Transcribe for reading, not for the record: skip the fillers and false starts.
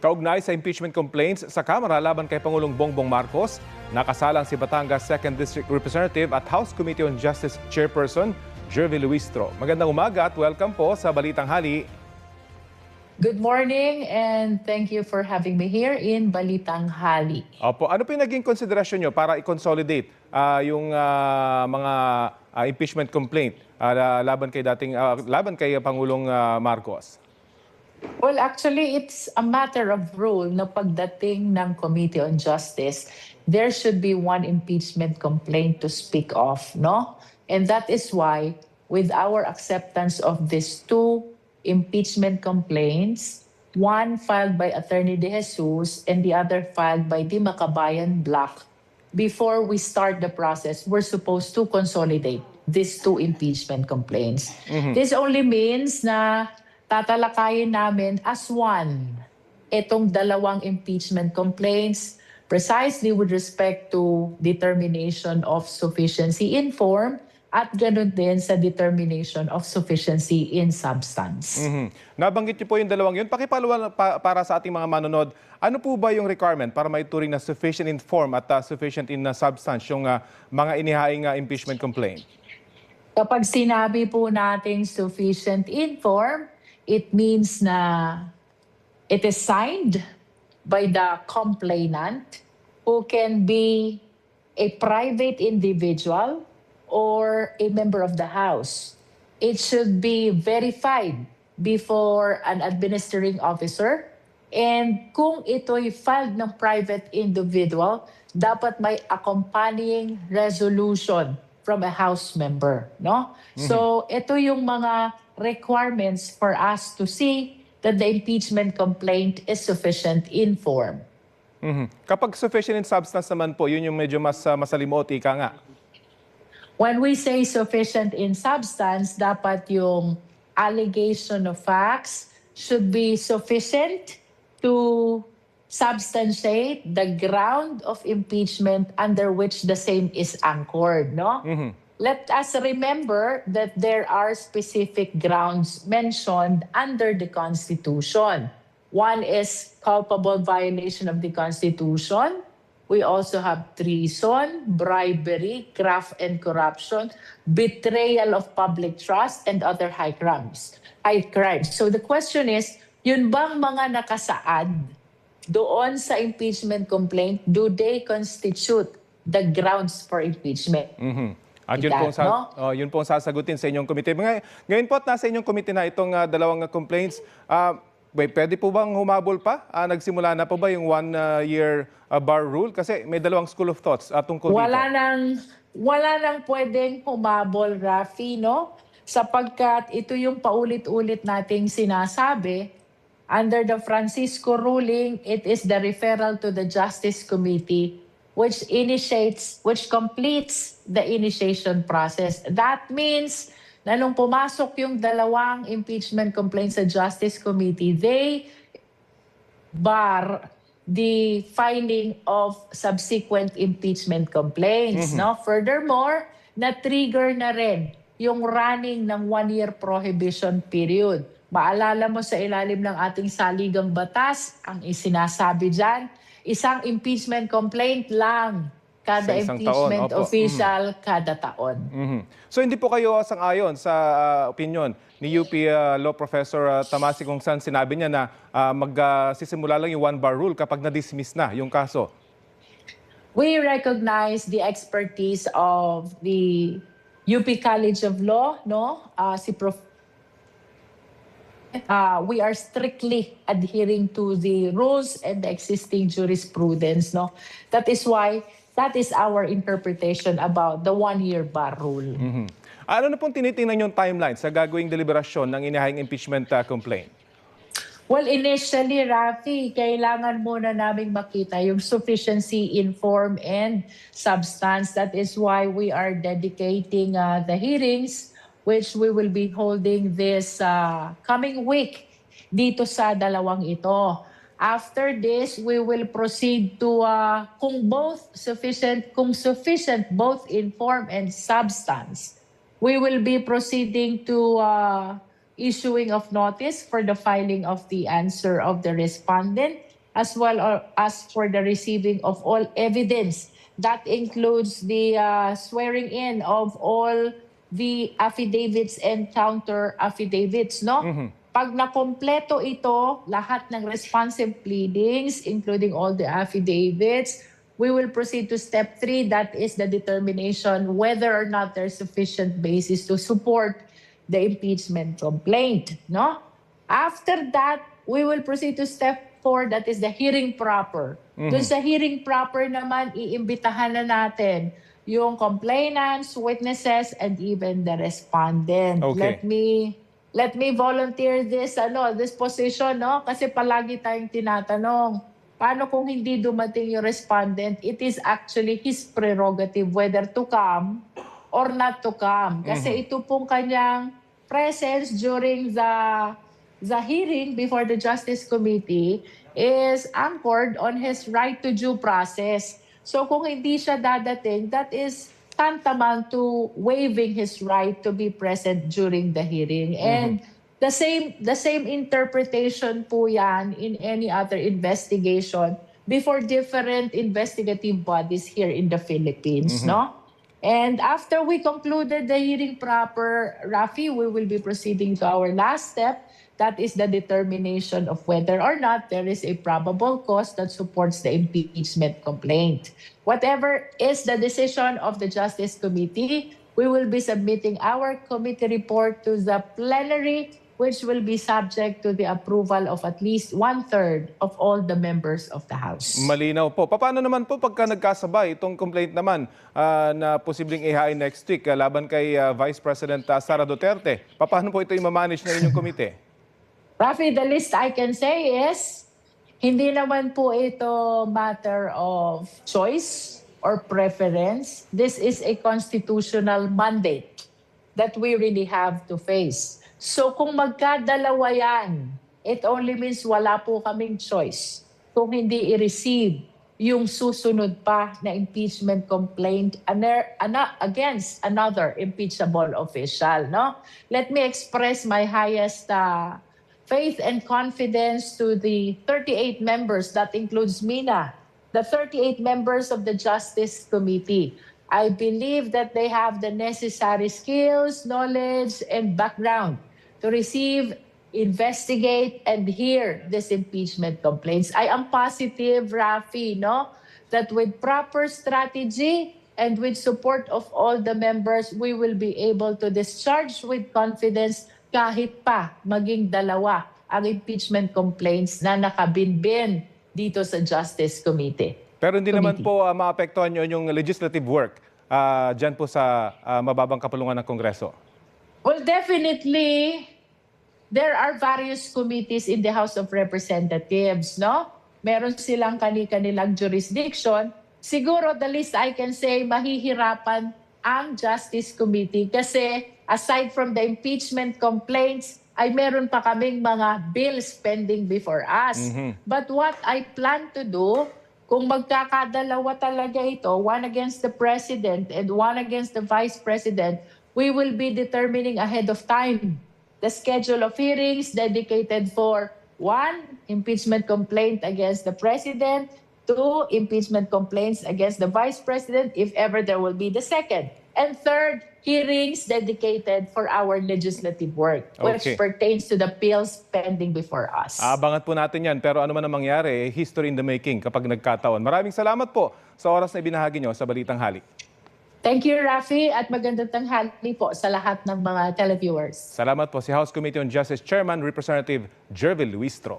Kaugnay sa impeachment complaints sa Kamara laban kay Pangulong Bongbong Marcos, nakasalang si Batangas 2nd District Representative at House Committee on Justice Chairperson Jervy Luistro. Magandang umaga at welcome po sa Balitang Hali. Good morning and thank you for having me here in Balitang Hali. Opo, ano po yung naging konsiderasyon nyo para i-consolidate yung mga impeachment complaint laban kay Pangulong Marcos? Well, actually, it's a matter of rule na pagdating ng Committee on Justice, there should be one impeachment complaint to speak of, no? And that is why, with our acceptance of these two impeachment complaints, one filed by Attorney De Jesus and the other filed by the Makabayan Bloc, before we start the process, we're supposed to consolidate these two impeachment complaints. This only means na tatalakayin namin as one itong dalawang impeachment complaints precisely with respect to determination of sufficiency in form at ganoon din sa determination of sufficiency in substance. Nabanggit niyo po yung dalawang yun. Pakipalawan para sa ating mga manonood, ano po ba yung requirement para maituring na sufficient in form at sufficient in substance yung mga inihaing impeachment complaint? Kapag sinabi po natin sufficient in form, it means na it is signed by the complainant who can be a private individual or a member of the House. It should be verified before an administering officer. And kung ito'y filed ng private individual, dapat may accompanying resolution from a House member, no? So ito yung mga requirements for us to see that the impeachment complaint is sufficient in form. Kapag sufficient in substance naman po, yun yung medyo mas masalimuot, ika nga. When we say sufficient in substance, dapat yung allegation of facts should be sufficient to substantiate the ground of impeachment under which the same is anchored, no? Let us remember that there are specific grounds mentioned under the Constitution. One is culpable violation of the Constitution. We also have treason, bribery, graft and corruption, betrayal of public trust, and other high crimes. So the question is, yun bang mga nakasaad doon sa impeachment complaint, do they constitute the grounds for impeachment? At yun pong sasagutin sa inyong komite. Ngayon po at nasa inyong komite na itong dalawang complaints, pwede po bang humabol pa? Nagsimula na po ba yung one-year bar rule? Kasi may dalawang school of thoughts tungkol dito. Wala nang pwedeng humabol, Rafi, no? Sapagkat ito yung paulit-ulit nating sinasabi, under the Francisco ruling, it is the referral to the Justice Committee which completes the initiation process. That means na nung pumasok yung dalawang impeachment complaints sa Justice Committee, they bar the filing of subsequent impeachment complaints. No? Furthermore, na-trigger na rin yung running ng one-year prohibition period. Maalala mo sa ilalim ng ating saligang batas, ang isinasabi dyan, isang impeachment complaint lang kada impeachment official kada taon. So hindi po kayo sang-ayon sa opinion ni UP Law Professor Tamasi kung saan sinabi niya na magsisimula lang yung one-bar rule kapag na-dismiss na yung kaso? We recognize the expertise of the UP College of Law, no? We are strictly adhering to the rules and the existing jurisprudence, no? That is our interpretation about the one-year bar rule. Ano na pong tinitingnan yung timeline sa gagawing deliberasyon ng inihahing impeachment complaint? Well, initially, Rafi, kailangan muna naming makita yung sufficiency in form and substance. That is why we are dedicating the hearings which we will be holding this coming week dito sa dalawang ito. After this, we will proceed to kung sufficient both in form and substance. We will be proceeding to issuing of notice for the filing of the answer of the respondent as well as for the receiving of all evidence. That includes the swearing in of all the affidavits and counter affidavits, no? Pag nakompleto ito, lahat ng responsive pleadings, including all the affidavits, we will proceed to step 3, that is the determination whether or not there's sufficient basis to support the impeachment complaint, no? After that, we will proceed to step 4, that is the hearing proper. Doon sa hearing proper naman, iimbitahan na natin yung complainants, witnesses, and even the respondent. Okay. Let me volunteer this position, no? Kasi palagi tayong tinatanong, paano kung hindi dumating yung respondent? It is actually his prerogative whether to come or not to come. Kasi ito pong kanyang presence during the hearing before the Justice Committee is anchored on his right to due process. So kung hindi siya dadating, that is tantamount to waiving his right to be present during the hearing. And the same interpretation po yan in any other investigation before different investigative bodies here in the Philippines, no? And after we concluded the hearing proper, Rafi, we will be proceeding to our last step. That is the determination of whether or not there is a probable cause that supports the impeachment complaint. Whatever is the decision of the Justice Committee, we will be submitting our committee report to the plenary, which will be subject to the approval of at least 1/3 of all the members of the House. Malinaw po. Paano naman po pagka nagkasabay itong complaint naman na posibleng ihain next week laban kay Vice President Sara Duterte? Paano po ito i-manage ng inyong komite? Rafi, the least I can say is, hindi naman po ito matter of choice or preference. This is a constitutional mandate that we really have to face. So kung magkadalawa yan, it only means wala po kaming choice kung hindi i-receive yung susunod pa na impeachment complaint against another impeachable official, no? Let me express my highest faith and confidence to the 38 members, that includes Mina, the 38 members of the Justice Committee. I believe that they have the necessary skills, knowledge, and background to receive, investigate, and hear these impeachment complaints. I am positive, Rafi, no, that with proper strategy and with support of all the members, we will be able to discharge with confidence kahit pa maging dalawa ang impeachment complaints na nakabinbin dito sa Justice Committee. Pero hindi naman po maapektuhan nyo yung legislative work dyan po sa mababang kapulungan ng Kongreso? Well, definitely, there are various committees in the House of Representatives, no? Meron silang kani-kanilang jurisdiction. Siguro, the least I can say, mahihirapan ang Justice Committee kasi aside from the impeachment complaints, ay meron pa kaming mga bills pending before us. But what I plan to do, kung magkakadalawa talaga ito, one against the President and one against the Vice President, we will be determining ahead of time the schedule of hearings dedicated for 1, impeachment complaint against the President, 2, impeachment complaints against the Vice President, if ever there will be the second. And 3rd, hearings dedicated for our legislative work, which pertains to the bills pending before us. Abangan po natin yan. Pero ano man ang mangyari, history in the making kapag nagkataon. Maraming salamat po sa oras na ibinahagi nyo sa Balitang Halik. Thank you, Rafi, at magandang tanghali po sa lahat ng mga televiewers. Salamat po si House Committee on Justice Chairman Representative Jervil Luistro.